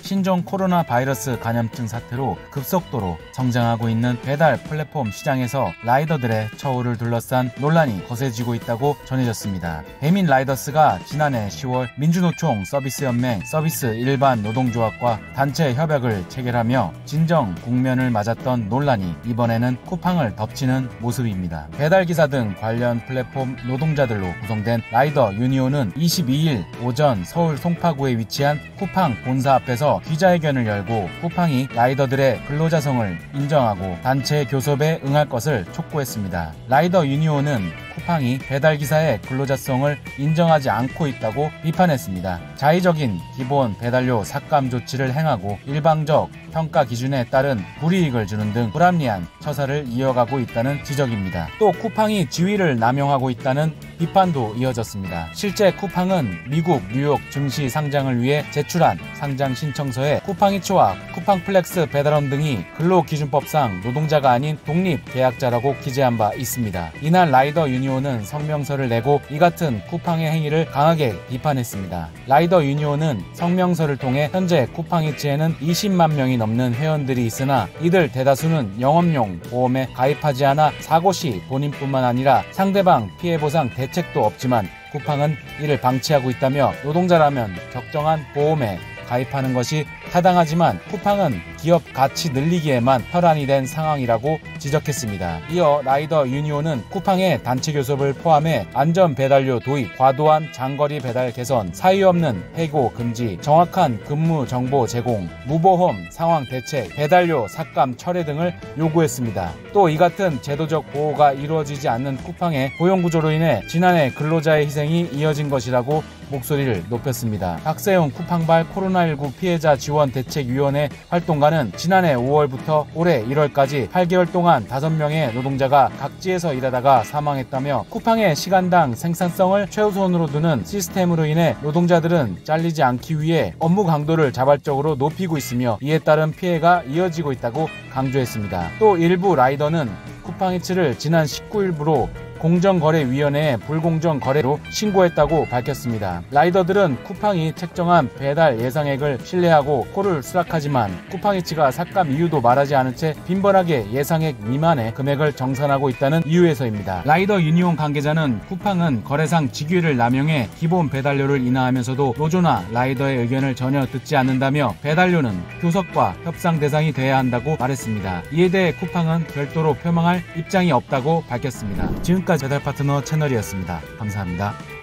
신종 코로나 바이러스 감염증 사태로 급속도로 성장하고 있는 배달 플랫폼 시장에서 라이더들의 처우를 둘러싼 논란이 거세지고 있다고 전해졌습니다. 배민 라이더스가 지난해 10월 민주노총 서비스연맹 서비스 일반 노동조합과 단체 협약을 체결하며 진정 국면을 맞았던 논란이 이번에는 쿠팡을 덮치는 모습입니다. 배달기사 등 관련 플랫폼 노동자들로 구성된 라이더 유니온은 22일 오전 서울 송파구에 위치한 쿠팡 본사 앞에서 기자회견을 열고 쿠팡이 라이더들의 근로자성을 인정하고 단체 교섭에 응할 것을 촉구했습니다. 라이더 유니온은 쿠팡이 배달기사의 근로자성을 인정하지 않고 있다고 비판했습니다. 자의적인 기본 배달료 삭감 조치를 행하고 일방적 평가 기준에 따른 불이익을 주는 등 불합리한 처사를 이어가고 있다는 지적입니다. 또 쿠팡이 지위를 남용하고 있다는 비판도 이어졌습니다. 실제 쿠팡은 미국 뉴욕 증시 상장을 위해 제출한 상장 신청서에 쿠팡이츠와 쿠팡플렉스 배달원 등이 근로기준법상 노동자가 아닌 독립계약자라고 기재한 바 있습니다. 이날 라이더 유니온은 성명서를 내고 이 같은 쿠팡의 행위를 강하게 비판했습니다. 라이더 유니온은 성명서를 통해 현재 쿠팡이츠에는 20만 명이 넘는 회원들이 있으나 이들 대다수는 영업용 보험에 가입하지 않아 사고 시 본인뿐만 아니라 상대방 피해보상 대책도 없지만 쿠팡은 이를 방치하고 있다며 노동자라면 적정한 보험에 가입하는 것이 타당하지만 쿠팡은 기업 가치 늘리기에만 혈안이 된 상황이라고 지적했습니다. 이어 라이더 유니온은 쿠팡의 단체 교섭을 포함해 안전 배달료 도입, 과도한 장거리 배달 개선, 사유 없는 해고 금지, 정확한 근무 정보 제공, 무보험 상황 대책, 배달료 삭감 철회 등을 요구했습니다. 또 이 같은 제도적 보호가 이루어지지 않는 쿠팡의 고용 구조로 인해 지난해 근로자의 희생이 이어진 것이라고 목소리를 높였습니다. 박세용 쿠팡발 코로나19 피해자 지원 대책위원회 활동가는 지난해 5월부터 올해 1월까지 8개월 동안 5명의 노동자가 각지에서 일하다가 사망했다며 쿠팡의 시간당 생산성을 최우선으로 두는 시스템으로 인해 노동자들은 잘리지 않기 위해 업무 강도를 자발적으로 높이고 있으며 이에 따른 피해가 이어지고 있다고 강조했습니다. 또 일부 라이더는 쿠팡이츠를 지난 19일부로 공정거래위원회에 불공정 거래로 신고했다고 밝혔습니다. 라이더들은 쿠팡이 책정한 배달 예상액을 신뢰하고 콜을 수락하지만 쿠팡이츠가 삭감 이유도 말하지 않은 채 빈번하게 예상액 미만의 금액을 정산하고 있다는 이유에서입니다. 라이더 유니온 관계자는 쿠팡은 거래상 직위를 남용해 기본 배달료를 인하하면서도 노조나 라이더의 의견을 전혀 듣지 않는다며 배달료는 교섭과 협상 대상이 돼야 한다고 말했습니다. 이에 대해 쿠팡은 별도로 표명할 입장이 없다고 밝혔습니다. 지금까지 배달파트너 채널이었습니다. 감사합니다.